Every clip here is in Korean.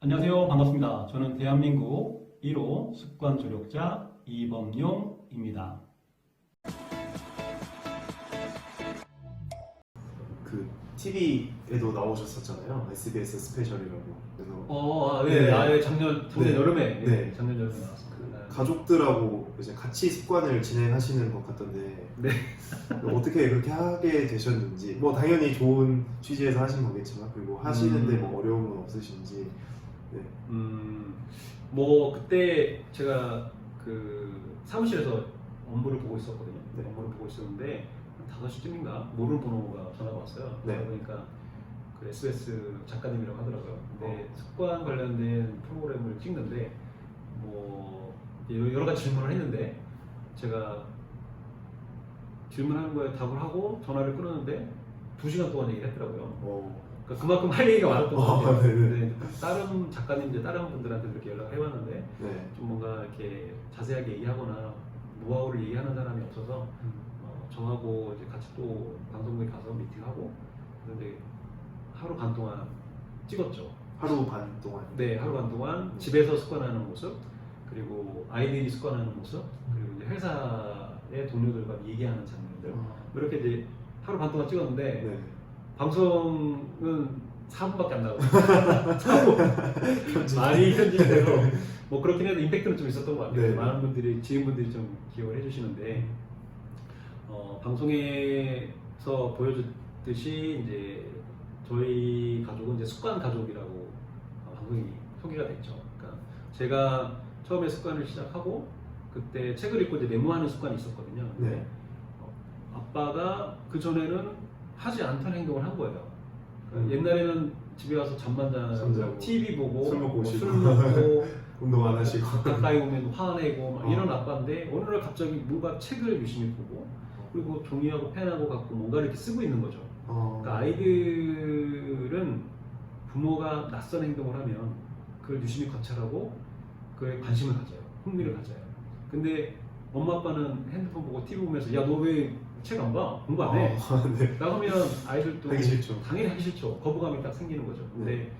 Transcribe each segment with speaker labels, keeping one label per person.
Speaker 1: 안녕하세요. 반갑습니다. 저는 대한민국 1호 습관 조력자 이범용입니다.
Speaker 2: 그 TV에도 나오셨었잖아요. SBS 스페셜이라고. 그래서
Speaker 1: 네. 작년
Speaker 2: 네.
Speaker 1: 여름에.
Speaker 2: 네.
Speaker 1: 작년 여름에 나왔습니다.
Speaker 2: 가족들하고 이제 같이 습관을 진행하시는 것 같던데
Speaker 1: 네.
Speaker 2: 어떻게 그렇게 하게 되셨는지, 뭐 당연히 좋은 취지에서 하신 거겠지만, 그리고 하시는데 뭐 어려움은 없으신지. 네.
Speaker 1: 뭐 그때 제가 그 사무실에서 업무를 보고 있었거든요.
Speaker 2: 네.
Speaker 1: 업무를 보고 있었는데 5시쯤인가 모르는 번호가 전화가 왔어요.
Speaker 2: 네.
Speaker 1: 그러니까 그 SBS 작가님이라고 하더라고요. 근데 습관 관련된 프로그램을 찍는데 뭐 여러 가지 질문을 했는데 제가 질문하는 거에 답을 하고 전화를 끊었는데 2시간 동안 얘기를 했더라고요. 그러니까 그만큼 할 얘기가 많았던 것 같아요. 근데 다른 작가님, 다른 분들한테 그렇게 연락을 해봤는데
Speaker 2: 네.
Speaker 1: 좀 뭔가 이렇게 자세하게 얘기하거나 노하우를 얘기하는 사람이 없어서 저하고 이제 같이 또 방송국에 가서 미팅하고 그런데 하루 반 동안 찍었죠.
Speaker 2: 하루 반 동안.
Speaker 1: 네, 하루 반 동안 집에서 습관하는 모습, 그리고 아이들이 습관하는 모습, 그리고 이제 회사의 동료들과 얘기하는 장면들 이렇게 이제 하루 반 동안 찍었는데
Speaker 2: 네.
Speaker 1: 방송은 4분밖에 안 나오고 4분 많이 편집돼서 뭐 그렇긴 해도 임팩트는 좀 있었던 것 같아요.
Speaker 2: 네.
Speaker 1: 많은 분들이 지인분들이 좀 기억을 해주시는데 방송에서 보여줬듯이 이제 저희 가족은 이제 습관 가족이라고 방송이 소개가 됐죠. 그러니까 제가 처음에 습관을 시작하고 그때 책을 읽고 이제 메모하는 습관이 있었거든요. 근데
Speaker 2: 네.
Speaker 1: 아빠가 그 전에는 하지 않던 행동을 한 거예요. 그러니까 옛날에는 집에 와서 잠만 자고 TV 보고
Speaker 2: 술 먹고 오시고.
Speaker 1: 술 먹고
Speaker 2: 운동 안 하시고.
Speaker 1: 가까이 오면 화내고 막 이런 아빠인데 어느 날 갑자기 뭔가 책을 유심히 보고 그리고 종이하고 펜하고 갖고 뭔가 이렇게 쓰고 있는 거죠. 그러니까 아이들은 부모가 낯선 행동을 하면 그걸 유심히 관찰하고 그에 관심을 가져요. 흥미를 가져요. 근데 엄마 아빠는 핸드폰 보고 TV 보면서 야 너 왜 책 안 봐? 공부 안 해?
Speaker 2: 네.
Speaker 1: 나가면 아이들도
Speaker 2: 하기 싫죠.
Speaker 1: 당연히 하기 싫죠. 거부감이 딱 생기는 거죠. 근데
Speaker 2: 네.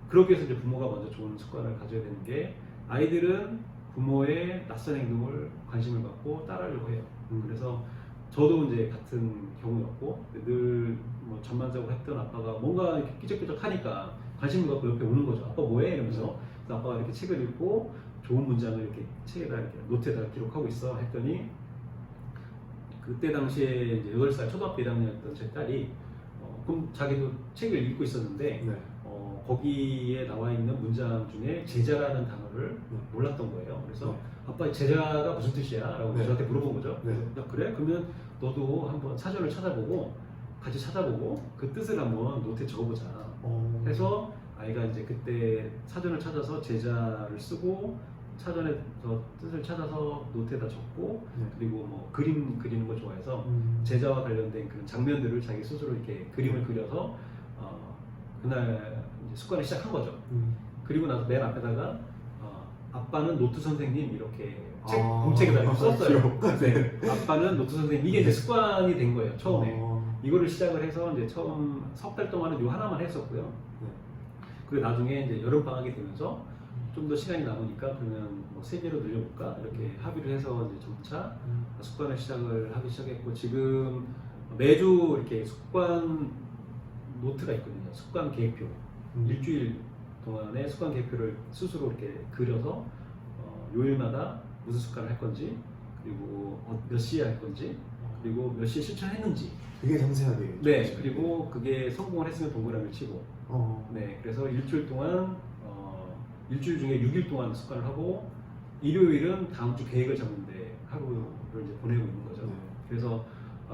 Speaker 1: 그렇게 해서 이제 부모가 먼저 좋은 습관을 가져야 되는 게 아이들은 부모의 낯선 행동을 관심을 갖고 따라하려고 해요. 그래서 저도 이제 같은 경우였고 늘 뭐 잠만 자고 했던 아빠가 뭔가 이렇게 끼적끼적 하니까 관심을 갖고 옆에 오는 거죠. 아빠 뭐해? 이러면서 그래서 아빠가 이렇게 책을 읽고 좋은 문장을 이렇게 책에다 이렇게 노트에다 기록하고 있어 했더니 그때 당시에 이제 8살 초등학교 1학년이었던 제 딸이 그럼 자기도 책을 읽고 있었는데
Speaker 2: 네.
Speaker 1: 거기에 나와 있는 문장 중에 제자라는 단어를 몰랐던 거예요. 그래서 아빠 제자가 무슨 뜻이야? 라고
Speaker 2: 네.
Speaker 1: 저한테 물어본 거죠.
Speaker 2: 네.
Speaker 1: 야, 그래? 그러면 너도 한번 사전을 찾아보고 같이 찾아보고 그 뜻을 한번 노트에 적어보자. 해서 아이가 이제 그때 사전을 찾아서 제자를 쓰고 사전에서 뜻을 찾아서 노트에다 적고 그리고 뭐 그림 그리는 거 좋아해서 제자와 관련된 그런 장면들을 자기 스스로 이렇게 그림을 그려서 그날 이제 습관을 시작한 거죠. 그리고 나서 맨 앞에다가 아빠는 노트 선생님 이렇게 공책에다 이렇게 썼어요. 네. 아빠는 노트 선생님 이게 이제 습관이 된 거예요. 처음에 이거를 시작을 해서 이제 처음 석 달 동안은 요 하나만 했었고요. 그리고 나중에 이제 여름 방학이 되면서 좀 더 시간이 남으니까 그러면 뭐 3개로 늘려볼까 이렇게 합의를 해서 이제 점차 습관을 시작을 하기 시작했고 지금 매주 이렇게 습관 노트가 있거든요. 습관 계획표. 일주일 동안의 습관 계획표를 스스로 이렇게 그려서 요일마다 무슨 습관을 할 건지 그리고 몇 시에 할 건지 그리고 몇 시에 실천했는지
Speaker 2: 되게 상세하게.
Speaker 1: 네 그리고 그게 성공을 했으면 동그라미를 치고 네 그래서 일주일 동안 일주일 중에 6일 동안 습관을 하고 일요일은 다음 주 계획을 잡는데 하루를 이제 보내고 있는 거죠. 그래서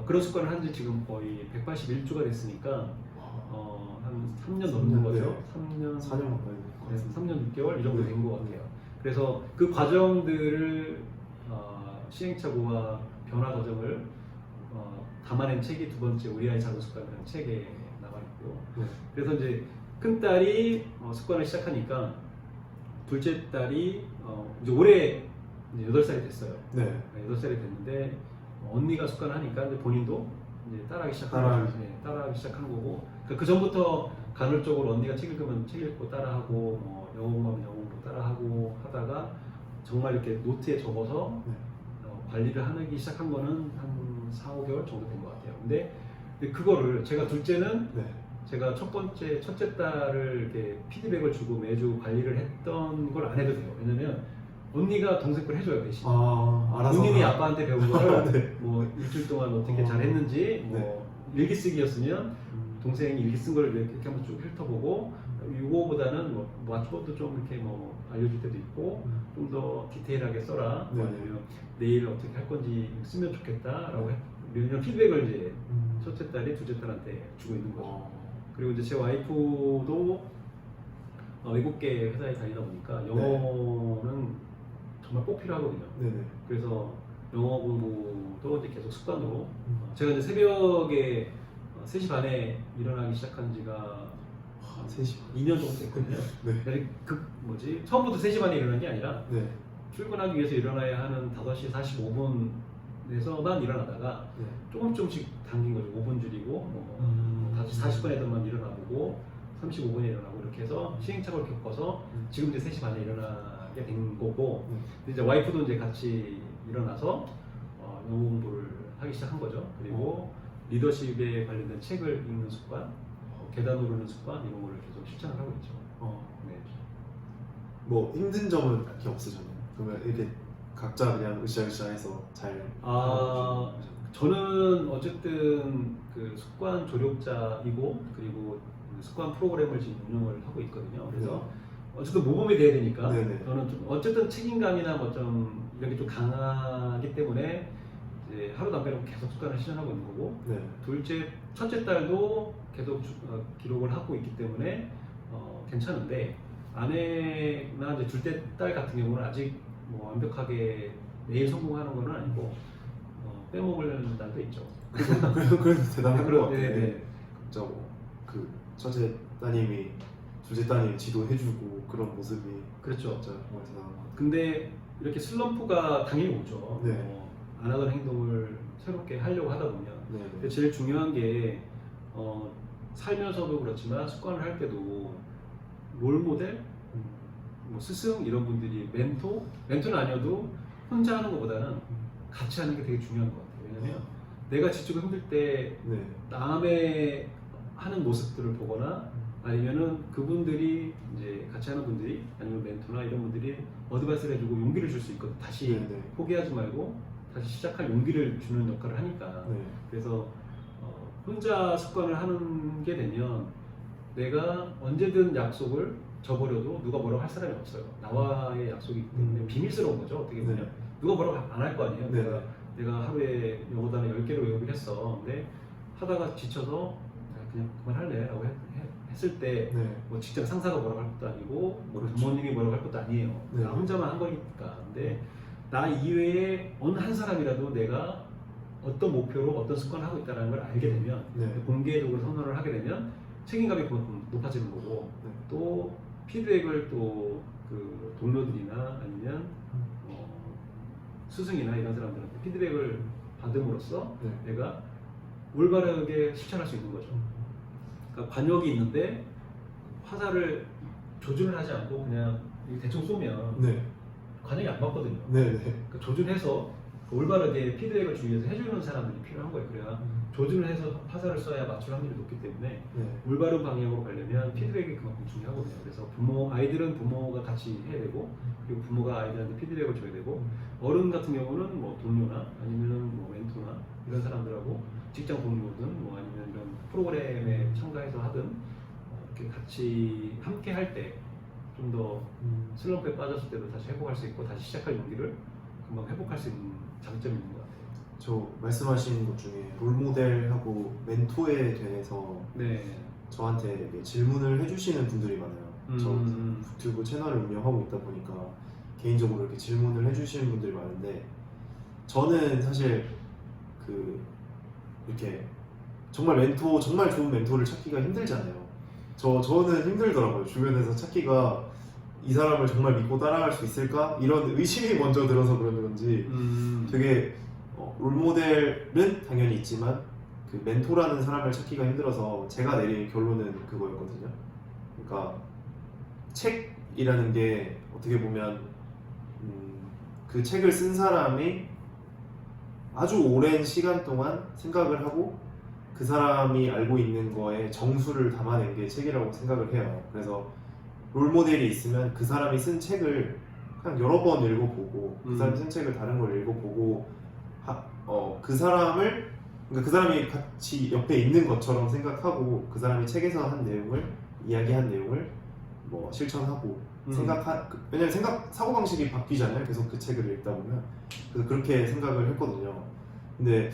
Speaker 1: 그런 습관을 한 지 지금 거의 181주가 됐으니까 한 3년 넘는 거죠. 3년 3년 6개월 이 정도 된 것 같아요. 그래서 그 과정들을 시행착오와 변화 과정을 담아낸 책이 두 번째 우리 아이 작은 습관이라는 책에 나와 있고요. 그래서 이제 큰 딸이 습관을 시작하니까 둘째 딸이 이제 올해 이제 8살이 됐어요. 8살이 됐는데 언니가 습관을 하니까 이제 본인도 이제 따라하기 시작한 거고 그 전부터 간헐적으로 언니가 책 읽으면 책 읽고 따라하고 뭐 영어 공부하면 영어 공부 따라하고 하다가 정말 이렇게 노트에 적어서
Speaker 2: 네.
Speaker 1: 관리를 하기 시작한 거는 한 4, 5개월 정도 된 것 같아요. 근데 그거를 제가 둘째는
Speaker 2: 네.
Speaker 1: 제가 첫째 딸을 이렇게 피드백을 주고 매주 관리를 했던 걸 안 해도 돼요. 왜냐면 언니가 동생 걸 해줘요 대신.
Speaker 2: 알아서.
Speaker 1: 본인이 아빠한테 배운 거를
Speaker 2: 네.
Speaker 1: 뭐 일주일 동안 어떻게 잘 했는지 뭐 일기 쓰기였으면 동생이 일기 쓴 걸 이렇게 한번 쭉 훑어보고 이거보다는 뭐 맞춤법도 좀 이렇게 뭐 알려줄 때도 있고 좀 더 디테일하게 써라.
Speaker 2: 네.
Speaker 1: 아니면 내일 어떻게 할 건지 쓰면 좋겠다라고 이런 피드백을 이제 첫째 딸이 둘째 딸한테 주고 있는 거죠. 그리고 이제 제 와이프도 외국계 회사에 다니다 보니까 영어는 정말 꼭 필요하거든요.
Speaker 2: 네네.
Speaker 1: 그래서 영어 공부도 이제 계속 습관으로 제가 이제 새벽에 3시 반에 일어나기 시작한 지가
Speaker 2: 3시
Speaker 1: 2년 정도 됐거든요.
Speaker 2: 네.
Speaker 1: 처음부터 3시 반에 일어난 게 아니라
Speaker 2: 네.
Speaker 1: 출근하기 위해서 일어나야 하는 5시 45분에서만 일어나다가
Speaker 2: 네.
Speaker 1: 조금씩 당긴 거죠. 5분 줄이고 뭐 5시 40분에만 일어나보고 35분에 일어나고 이렇게 해서 시행착오를 겪어서 지금 이제 3시 반에 일어나게 된 거고 근데 이제 와이프도 이제 같이 일어나서 영어 공부를 하기 시작한 거죠. 그리고 리더십에 관련된 책을 읽는 습관, 계단 오르는 습관 이런 거를 계속 실천을 하고 있죠. 네.
Speaker 2: 뭐 힘든 점은 딱히 없으셨나요? 그러면 이렇게 각자 그냥 으쌰으쌰해서 잘
Speaker 1: 저는 어쨌든 그 습관 조력자이고 그리고 습관 프로그램을 지금 운영을 하고 있거든요. 그래서 어쨌든 모범이 돼야 되니까
Speaker 2: 네네.
Speaker 1: 저는 좀 어쨌든 책임감이나 뭐 좀 이런 게 좀 강하기 때문에 이제 하루도 안 빼놓고 계속 습관을 실현하고 있는 거고
Speaker 2: 네.
Speaker 1: 첫째 딸도 계속 기록을 하고 있기 때문에 괜찮은데 아내나 이제 둘째 딸 같은 경우는 아직 뭐 완벽하게 매일 성공하는 건 아니고 빼먹을 날도 있죠.
Speaker 2: 그래도 대단한 것 같아요.
Speaker 1: 네.
Speaker 2: 진짜 그 첫째 따님이 둘째 따님 지도해주고 그런 모습이
Speaker 1: 그렇죠.
Speaker 2: 진짜 정말 대단한 것 같아요.
Speaker 1: 근데 이렇게 슬럼프가 당연히 오죠.
Speaker 2: 네.
Speaker 1: 안 하던 행동을 새롭게 하려고 하다 보면.
Speaker 2: 네.
Speaker 1: 근데 제일 중요한 게 살면서도 그렇지만 습관을 할 때도 롤모델, 뭐 스승 이런 분들이 멘토는 아니어도 혼자 하는 것보다는 같이 하는 게 되게 중요한 것 같아요. 왜냐면 내가 지치고 힘들 때
Speaker 2: 네.
Speaker 1: 남의 하는 모습들을 보거나 아니면은 그분들이 이제 같이 하는 분들이 아니면 멘토나 이런 분들이 어드바이스를 해주고 용기를 줄 수 있거든. 다시
Speaker 2: 네네.
Speaker 1: 포기하지 말고 다시 시작할 용기를 주는 역할을 하니까.
Speaker 2: 네.
Speaker 1: 그래서 혼자 습관을 하는 게 되면 내가 언제든 약속을 저버려도 누가 뭐라고 할 사람이 없어요. 나와의 약속이기 때문에 비밀스러운 거죠. 어떻게 보면
Speaker 2: 네.
Speaker 1: 누가 뭐라고 안 할 거 아니에요.
Speaker 2: 네.
Speaker 1: 내가 하루에 영어 단어 10개를 외우기로 했어. 근데 하다가 지쳐서 그냥 그만할래 라고 했을 때
Speaker 2: 네.
Speaker 1: 뭐 직장 상사가 뭐라고 할 것도 아니고 뭐
Speaker 2: 그렇죠.
Speaker 1: 부모님이 뭐라고 할 것도 아니에요.
Speaker 2: 네.
Speaker 1: 나 혼자만 한 거니까. 근데 나 이외에 어느 한 사람이라도 내가 어떤 목표로 어떤 습관을 하고 있다는 걸 알게 되면
Speaker 2: 네.
Speaker 1: 공개적으로 선언을 하게 되면 책임감이 그만큼 높아지는 거고
Speaker 2: 네.
Speaker 1: 또 피드백을 또 그 동료들이나 아니면 스승이나 이런 사람들한테 피드백을 받음으로써
Speaker 2: 네.
Speaker 1: 내가 올바르게 실천할 수 있는 거죠. 그러니까 관역이 있는데 화살을 조준을 하지 않고 그냥 대충 쏘면
Speaker 2: 네.
Speaker 1: 관역이 안 맞거든요.
Speaker 2: 네.
Speaker 1: 그러니까 조준해서 올바르게 피드백을 주기 위해서 해주는 사람들이 필요한 거예요. 그래야 조준을 해서 화살을 쏴야 맞출 확률이 높기 때문에
Speaker 2: 네.
Speaker 1: 올바른 방향으로 가려면 피드백이 그만큼 중요하거든요. 그래서 아이들은 부모가 같이 해야 되고 그리고 부모가 아이들한테 피드백을 줘야 되고 어른 같은 경우는 뭐 동료나 아니면 뭐 멘토나 이런 사람들하고 직장 동료든 뭐 아니면 이런 프로그램에 참가해서 하든 이렇게 같이 함께 할 때 좀 더 슬럼프에 빠졌을 때도 다시 회복할 수 있고 다시 시작할 용기를 금방 회복할 수 있는 장점이 있는 것 같아요.
Speaker 2: 저 말씀하신 것 중에 롤모델하고 멘토에 대해서
Speaker 1: 네.
Speaker 2: 저한테 이렇게 질문을 해주시는 분들이 많아요. 저 북튜브 채널을 운영하고 있다 보니까 개인적으로 이렇게 질문을 해주시는 분들이 많은데 저는 사실 이렇게 정말 좋은 멘토를 찾기가 힘들잖아요. 저는 힘들더라고요. 주변에서 찾기가 이 사람을 정말 믿고 따라갈 수 있을까? 이런 의심이 먼저 들어서 그런 건지 되게 롤모델은 당연히 있지만 그 멘토라는 사람을 찾기가 힘들어서 제가 내린 결론은 그거였거든요. 그러니까 책이라는 게 어떻게 보면 그 책을 쓴 사람이 아주 오랜 시간 동안 생각을 하고 그 사람이 알고 있는 거에 정수를 담아낸 게 책이라고 생각을 해요. 그래서 롤모델이 있으면 그 사람이 쓴 책을 그냥 여러 번 읽어보고 그 사람이 쓴 책을 다른 걸 읽어보고 그 사람을 그러니까 그 사람이 같이 옆에 있는 것처럼 생각하고 그 사람이 책에서 한 내용을 이야기한 내용을 뭐 실천하고 왜냐면 사고방식이 바뀌잖아요. 계속 그 책을 읽다 보면. 그래서 그렇게 생각을 했거든요. 근데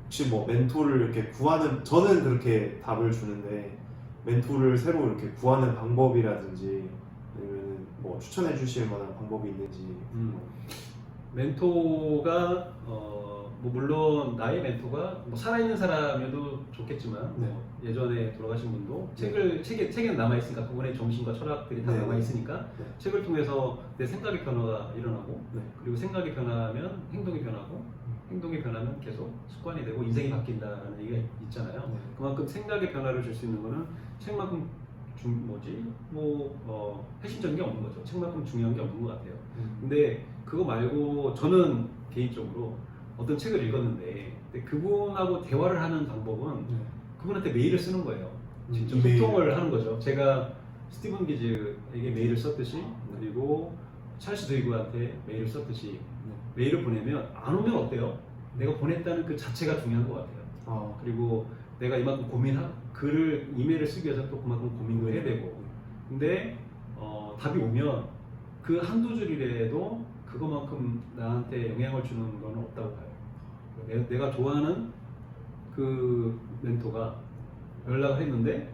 Speaker 2: 혹시 뭐 멘토를 이렇게 구하는, 저는 그렇게 답을 주는데 멘토를 새로 이렇게 구하는 방법이라든지 아니면 뭐 추천해 주실 만한 방법이 있는지.
Speaker 1: 멘토가 뭐 물론 나의 멘토가 뭐 살아있는 사람이어도 좋겠지만
Speaker 2: 네.
Speaker 1: 뭐 예전에 돌아가신 분도 책에는 남아있으니까 그분의 정신과 철학들이 다
Speaker 2: 네.
Speaker 1: 남아있으니까
Speaker 2: 네.
Speaker 1: 책을 통해서 내 생각의 변화가 일어나고
Speaker 2: 네.
Speaker 1: 그리고 생각이 변하면 행동이 변하고 행동이 변하면 계속 습관이 되고 인생이 바뀐다는 얘기가 있잖아요.
Speaker 2: 네.
Speaker 1: 그만큼 생각의 변화를 줄 수 있는 거는 책만큼 핵심적인 게 없는 거죠. 책만큼 중요한 게 없는 것 같아요. 근데 그거 말고 저는 개인적으로 어떤 책을 읽었는데 근데 그분하고 대화를 하는 방법은 그분한테 메일을 쓰는 거예요. 직접 소통을 하는 거죠. 제가 스티븐 기즈에게 메일을 썼듯이 그리고 찰스 드위그한테 메일을 썼듯이 메일을 보내면 안 오면 어때요? 내가 보냈다는 그 자체가 중요한 것 같아요. 그리고 내가 이만큼 글을 이메일을 쓰기 위해서 또 그만큼 고민도 해야 되고 근데 답이 오면 그 한두 줄이라도 그거만큼 나한테 영향을 주는 건 없다고 봐요. 내가 좋아하는 그 멘토가 연락을 했는데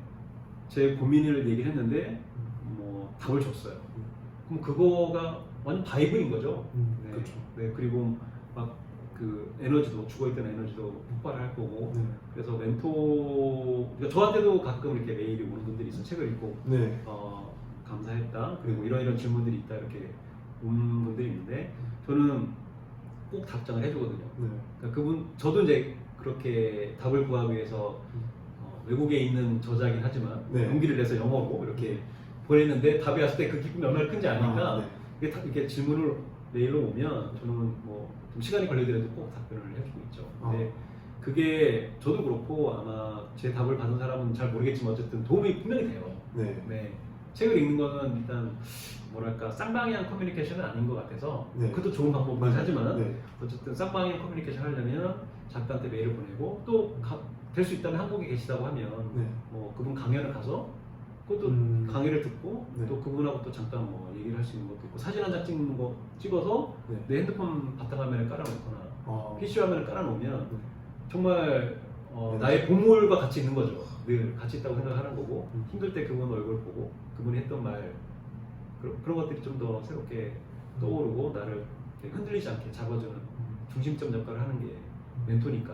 Speaker 1: 제 고민을 얘기를 했는데 뭐 답을 줬어요. 그럼 그거가 완전 바이블인 거죠. 네.
Speaker 2: 그렇죠.
Speaker 1: 네, 그리고 막 그 에너지도 죽어있던 에너지도 폭발할 거고 그래서 그러니까 저한테도 가끔 이렇게 메일이 오는 분들이 있어요. 책을 읽고 감사했다 그리고 이런 질문들이 있다 이렇게 온 분들이 있는데 저는 꼭 답장을 해주거든요. 그러니까 저도 이제 그렇게 답을 구하기 위해서 외국에 있는 저자긴 하지만 용기를 내서 영어로 이렇게 보냈는데 답이 왔을 때 그 기쁨이 얼마나 큰지 아니까 이렇게 질문을 메일로 오면 저는 뭐 좀 시간이 걸리더라도 꼭 답변을 해주고 있죠. 근데 그게 저도 그렇고 아마 제 답을 받은 사람은 잘 모르겠지만 어쨌든 도움이 분명히 돼요. 네. 책을 읽는 거는 일단 뭐랄까 쌍방향 커뮤니케이션은 아닌 것 같아서 그것도 좋은 방법이긴 하지만 어쨌든 쌍방향 커뮤니케이션 하려면 작가한테 메일을 보내고 또 될 수 있다면 한국에 계시다고 하면 뭐 그분 강연을 가서 그것도 강의를 듣고 또 그분하고 또 잠깐 뭐 얘기를 할 수 있는 것도 있고 사진 한 장 찍는 거 찍어서 내 핸드폰 바탕화면에 깔아놓거나 PC 화면에 깔아놓으면 정말 나의 보물과 같이 있는 거죠. 늘 같이 있다고 생각하는 거고 힘들 때 그분 얼굴 보고 그분이 했던 말 그런 것들이 좀 더 새롭게 떠오르고 나를 흔들리지 않게 잡아주는 중심점 역할을 하는 게 멘토니까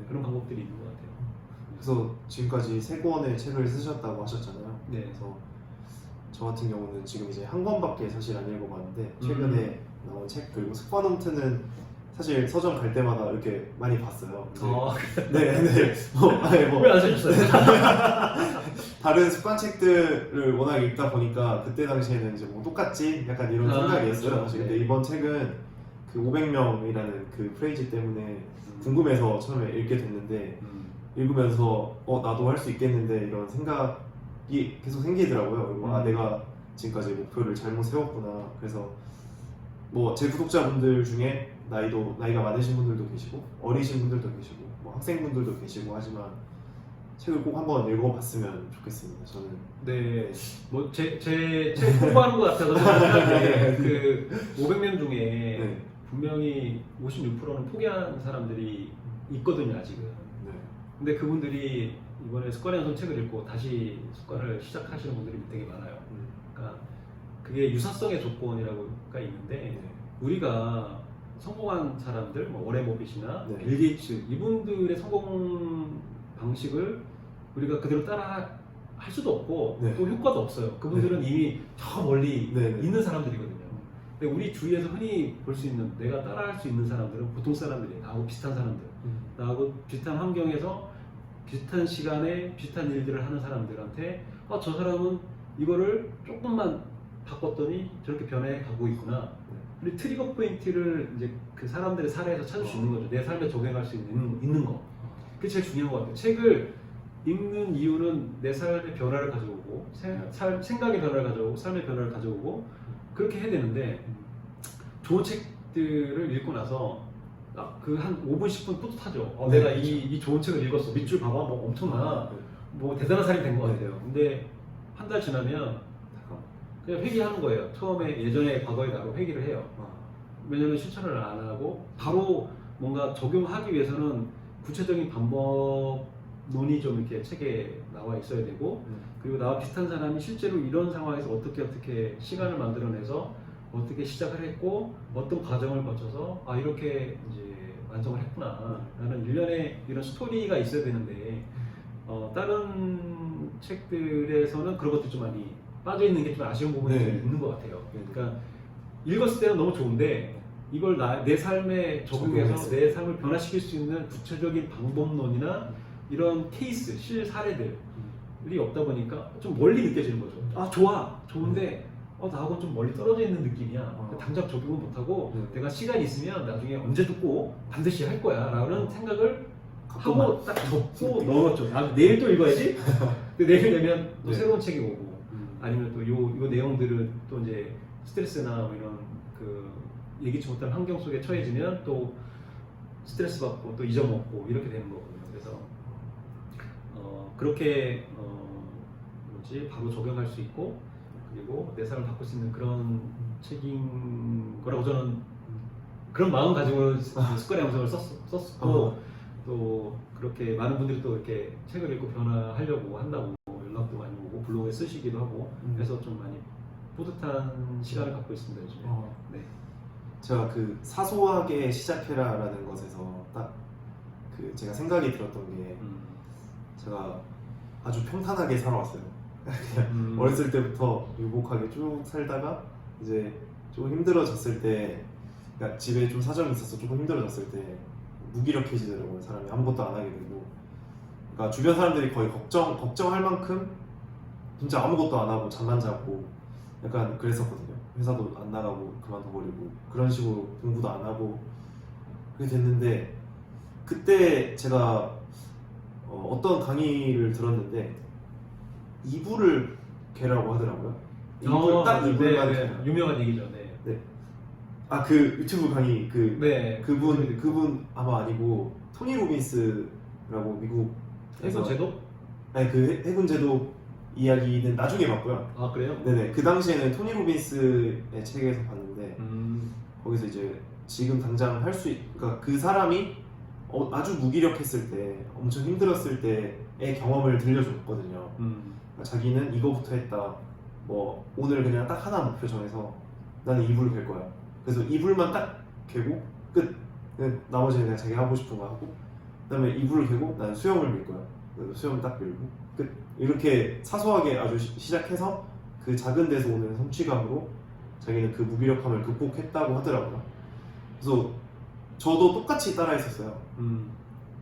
Speaker 1: 그런 방법들이 있는 것 같아요.
Speaker 2: 그래서 지금까지 3권의 책을 쓰셨다고 하셨잖아요. 그래서 저 같은 경우는 지금 이제 한 권밖에 사실 안 읽어봤는데 최근에 나온 책 그리고 습관홈트는 사실 서점 갈 때마다 이렇게 많이 봤어요.
Speaker 1: 왜 안 사셨어요?
Speaker 2: 다른 습관 책들을 워낙 읽다 보니까 그때 당시에는 이제 뭐 똑같지 약간 이런 생각이었어요.
Speaker 1: 그렇죠.
Speaker 2: 사실 근데 이번 책은 그 500명이라는 그 프레이즈 때문에 궁금해서 처음에 읽게 됐는데 읽으면서 나도 할 수 있겠는데 이런 생각이 계속 생기더라고요. 그리고 내가 지금까지 목표를 잘못 세웠구나. 그래서 뭐 제 구독자분들 중에 나이가 많으신 분들도 계시고 어리신 분들도 계시고 뭐 학생분들도 계시고 하지만 책을 꼭 한번 읽어봤으면 좋겠습니다. 저는
Speaker 1: 뭐 제 책 공부하는 것 같아서 그 500명 중에 분명히 56%는 포기한 사람들이 있거든요 아직은. 근데 그분들이 이번에 습관의 연속 책을 읽고 다시 습관을 시작하시는 분들이 되게 많아요. 그러니까 그게 유사성의 조건이라고가 있는데 우리가 성공한 사람들, 뭐 워렌 버핏이나 빌 게이츠 이분들의 성공 방식을 우리가 그대로 따라 할 수도 없고 또 효과도 없어요. 그분들은 이미 저 멀리 있는 사람들이거든요. 근데 우리 주위에서 흔히 볼 수 있는 내가 따라할 수 있는 사람들은 보통 사람들이에요. 나하고 비슷한 사람들, 나하고 비슷한 환경에서 비슷한 시간에 비슷한 일들을 하는 사람들한테 저 사람은 이거를 조금만 바꿨더니 저렇게 변해 가고 있구나. 그리고 트리거 포인트를 이제 그 사람들의 사례에서 찾을 수 있는 거죠. 내 삶에 적용할 수 있는 거. 그게 제일 중요한 것 같아요. 책을 읽는 이유는 내 삶의 변화를 가져오고 생각의 변화를 가져오고 삶의 변화를 가져오고 그렇게 해야 되는데 좋은 책들을 읽고 나서 그 한 5분 10분 뿌듯하죠. 내가 이 좋은 책을 읽었어. 밑줄 봐봐. 뭐 엄청나. 뭐 대단한 사람이 된 것 같아요. 근데 한 달 지나면 그냥 회귀하는 거예요. 처음에 예전에 과거에 나로 회귀를 해요. 왜냐면 실천을 안 하고 바로 뭔가 적용하기 위해서는 구체적인 방법론이 좀 이렇게 책에 나와 있어야 되고 그리고 나와 비슷한 사람이 실제로 이런 상황에서 어떻게 시간을 만들어내서 어떻게 시작을 했고 어떤 과정을 거쳐서 이렇게 이제 완성을 했구나 라는 일련의 이런 스토리가 있어야 되는데 다른 책들에서는 그런 것도 좀 많이 빠져있는 게 좀 아쉬운 부분이 좀 있는 것 같아요. 그러니까 읽었을 때는 너무 좋은데 이걸 내 삶에 적용해서 내 삶을 변화시킬 수 있는 구체적인 방법론이나 이런 케이스, 실사례들이 없다 보니까 좀 멀리 느껴지는 거죠. 좋은데 나하고 좀 멀리 떨어져 있는 느낌이야. 당장 적용은 못하고 내가 시간이 있으면 나중에 언제 듣고 반드시 할 거야 라는 생각을 하고 딱 접고 넣었죠. 내일 또 읽어야지. 내일 되면 또 새로운 책이 오고 아니면 또 요 내용들은 또 이제 스트레스나 뭐 이런 그 예기치 못한 환경 속에 처해지면 또 스트레스 받고 또 잊어먹고 이렇게 되는 거거든요. 그래서 그렇게 바로 적용할 수 있고 그리고 내 삶을 바꿀 수 있는 그런 책인 거라고 저는 그런 마음 가지고 습관의 영성을 썼고 또 그렇게 많은 분들이 또 이렇게 책을 읽고 변화하려고 한다고 연락도 많이 오고 블로그에 쓰시기도 하고 그래서 좀 많이 뿌듯한 시간을 갖고 있습니다 요즘에. 네.
Speaker 2: 제가 그 사소하게 시작해라라는 것에서 딱 그 제가 생각이 들었던 게 제가 아주 평탄하게 살아왔어요. 그냥 어렸을 때부터 유복하게 쭉 살다가 이제 조금 힘들어졌을 때 그러니까 집에 좀 사정이 있어서 조금 힘들어졌을 때 무기력해지더라고요. 사람이 아무것도 안 하게 되고 그러니까 주변 사람들이 거의 걱정할 만큼 진짜 아무것도 안 하고 잠만 자고 약간 그랬었거든요. 회사도 안 나가고 그만둬버리고 그런 식으로 공부도 안 하고 그렇게 됐는데 그때 제가 어떤 강의를 들었는데 이불을 개라고 하더라고요. 딱 이불만 개라.
Speaker 1: 유명한 얘기죠. 네.
Speaker 2: 그 유튜브 강의 그분 아마 아니고 토니 로빈스라고 미국
Speaker 1: 해군 제도?
Speaker 2: 아니 그 해군 제도 이야기는 나중에 봤고요.
Speaker 1: 그래요?
Speaker 2: 네네. 그 당시에는 토니 로빈스의 책에서 봤는데 거기서 이제 지금 당장 그러니까 그 사람이 아주 무기력했을 때, 엄청 힘들었을 때의 경험을 들려줬거든요. 그러니까 자기는 이거부터 했다. 뭐 오늘 그냥 딱 하나 목표 정해서 나는 이불을 갤 거야. 그래서 이불만 딱 개고 끝. 나머지는 그냥 자기 하고 싶은 거 하고. 그다음에 이불을 개고 나는 수영을 밀 거야. 수영 딱 밀고 끝. 이렇게 사소하게 아주 시작해서 그 작은 데서 오는 성취감으로 자기는 그 무기력함을 극복했다고 하더라고요. 그래서 저도 똑같이 따라 했었어요.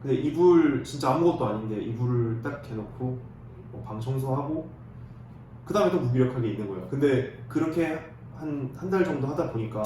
Speaker 2: 근데 이불 진짜 아무것도 아닌데 이불을 딱 개놓고 방 청소하고 그 다음에 또 무기력하게 있는 거예요. 근데 그렇게 한 달 정도 하다 보니까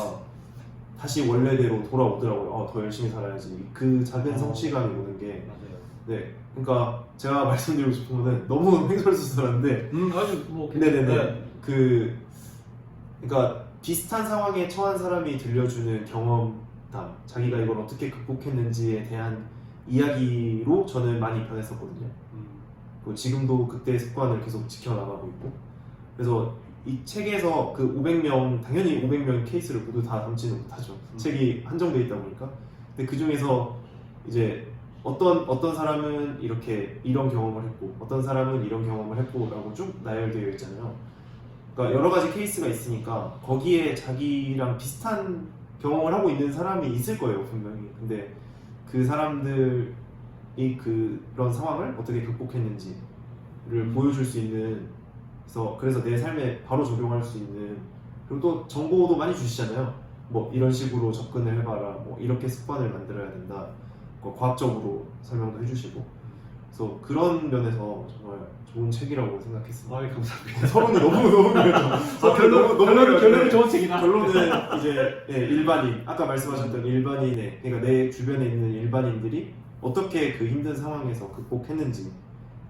Speaker 2: 다시 원래대로 돌아오더라고요. 더 열심히 살아야지. 그 작은 성취감이 오는 게.
Speaker 1: 맞아요.
Speaker 2: 네. 그러니까 제가 말씀드리고 싶은 거는 너무 횡설수설한데.
Speaker 1: 아주 뭐.
Speaker 2: 네네네. 그러니까 비슷한 상황에 처한 사람이 들려주는 경험담, 자기가 이걸 어떻게 극복했는지에 대한 이야기로 저는 많이 변했었거든요. 지금도 그때의 습관을 계속 지켜나가고 있고. 그래서 이 책에서 그 500명, 당연히 500명 케이스를 모두 다 담지는 못하죠. 책이 한정되어 있다 보니까. 근데 그 중에서 이제 어떤 사람은 이런 경험을 했고, 어떤 사람은 이런 경험을 했고 라고 쭉 나열되어 있잖아요. 그러니까 여러 가지 케이스가 있으니까 거기에 자기랑 비슷한 경험을 하고 있는 사람이 있을 거예요, 분명히. 근데 그 사람들이 그런 상황을 어떻게 극복했는지를 보여줄 수 있는, 그래서 내 삶에 바로 적용할 수 있는, 그리고 또 정보도 많이 주시잖아요. 뭐 이런 식으로 접근을 해봐라, 뭐 이렇게 습관을 만들어야 된다, 과학적으로 설명도 해주시고. 그래서 그런 면에서 정말 좋은 책이라고 생각했습니다.
Speaker 1: 아, 감사합니다.
Speaker 2: 서론이 너무 그래도
Speaker 1: 결론은 좋은 책이다.
Speaker 2: 결론은 이제 일반인 아까 말씀하셨던 일반인의 그러니까 내 주변에 있는 일반인들이 어떻게 그 힘든 상황에서 극복했는지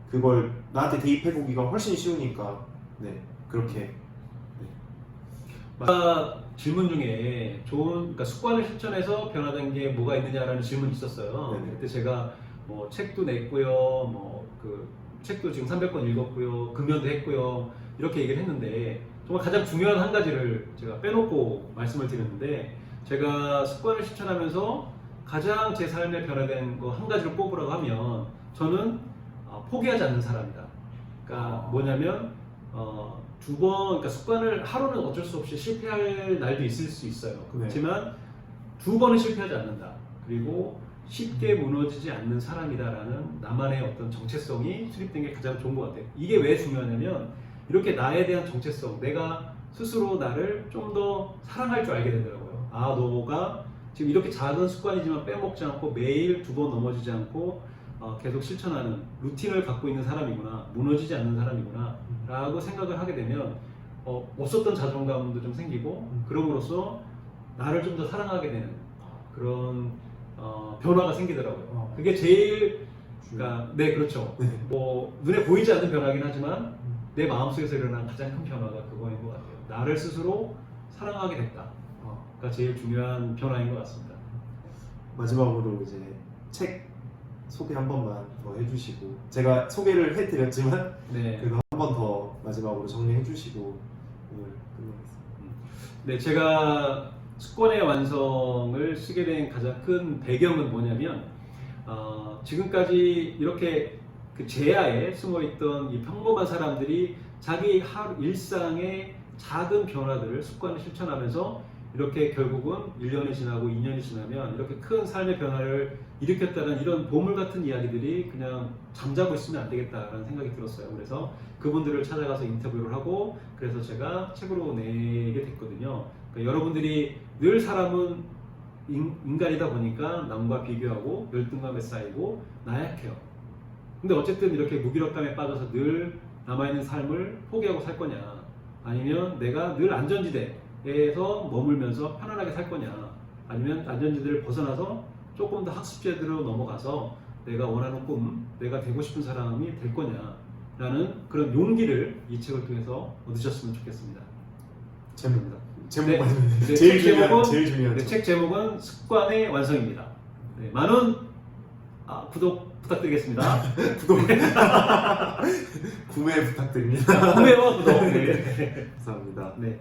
Speaker 2: 그걸 나한테 대입해보기가 훨씬 쉬우니까 네 그렇게
Speaker 1: 아까 질문 중에 그러니까 습관을 실천해서 변화된 게 뭐가 있느냐라는 질문이 있었어요.
Speaker 2: 네네.
Speaker 1: 그때 제가 뭐 책도 냈고요, 뭐 그 책도 지금 300권 읽었고요, 금연도 했고요, 이렇게 얘기를 했는데 정말 가장 중요한 한 가지를 제가 빼놓고 말씀을 드렸는데 제가 습관을 실천하면서 가장 제 삶에 변화된 거 한 가지를 꼽으라고 하면 저는 포기하지 않는 사람이다. 그러니까 뭐냐면 그러니까 습관을 하루는 어쩔 수 없이 실패할 날도 있을 수 있어요.
Speaker 2: 네.
Speaker 1: 그렇지만 2번은 실패하지 않는다. 그리고 쉽게 무너지지 않는 사람이다라는 나만의 어떤 정체성이 수립된 게 가장 좋은 것 같아요. 이게 왜 중요하냐면 이렇게 나에 대한 정체성, 내가 스스로 나를 좀 더 사랑할 줄 알게 되더라고요. 너가 지금 이렇게 작은 습관이지만 빼먹지 않고 매일 2번 넘어지지 않고 계속 실천하는 루틴을 갖고 있는 사람이구나, 무너지지 않는 사람이구나 라고 생각을 하게 되면 없었던 자존감도 좀 생기고 그럼으로써 나를 좀 더 사랑하게 되는 그런 변화가 생기더라고요. 그게 제일 그러니까 네 그렇죠. 뭐 눈에 보이지 않는 변화긴 하지만 내 마음속에서 일어난 가장 큰 변화가 그거인 것 같아요. 나를 스스로 사랑하게 됐다가 제일 중요한 변화인 것 같습니다.
Speaker 2: 마지막으로 이제 책 소개 한 번만 더 해주시고 제가 소개를 해드렸지만
Speaker 1: 네.
Speaker 2: 그래도 한 번 더 마지막으로 정리해주시고 오늘 끝내겠습니다.
Speaker 1: 네, 제가 습관의 완성을 쓰게 된 가장 큰 배경은 뭐냐면 지금까지 이렇게 그 제야에 숨어있던 이 평범한 사람들이 자기 하루 일상의 작은 변화들을 습관을 실천하면서 이렇게 결국은 1년이 지나고 2년이 지나면 이렇게 큰 삶의 변화를 일으켰다는 이런 보물 같은 이야기들이 그냥 잠자고 있으면 안 되겠다라는 생각이 들었어요. 그래서 그분들을 찾아가서 인터뷰를 하고 그래서 제가 책으로 내게 됐거든요. 그러니까 여러분들이 늘 사람은 인간이다 보니까 남과 비교하고 열등감에 쌓이고 나약해요. 근데 어쨌든 이렇게 무기력감에 빠져서 늘 남아있는 삶을 포기하고 살 거냐 아니면 내가 늘 안전지대에서 머물면서 편안하게 살 거냐 아니면 안전지대를 벗어나서 조금 더 학습제대로 넘어가서 내가 원하는 꿈, 내가 되고 싶은 사람이 될 거냐라는 그런 용기를 이 책을 통해서 얻으셨으면 좋겠습니다.
Speaker 2: 제목입니다.
Speaker 1: 네. 네,
Speaker 2: 제일
Speaker 1: 책
Speaker 2: 중요한
Speaker 1: 네, 책 제목은 습관의 완성입니다. 네, 많은 구독 부탁드리겠습니다.
Speaker 2: 구독 구매 부탁드립니다.
Speaker 1: 구매와 구독. 네.
Speaker 2: 감사합니다.
Speaker 1: 네.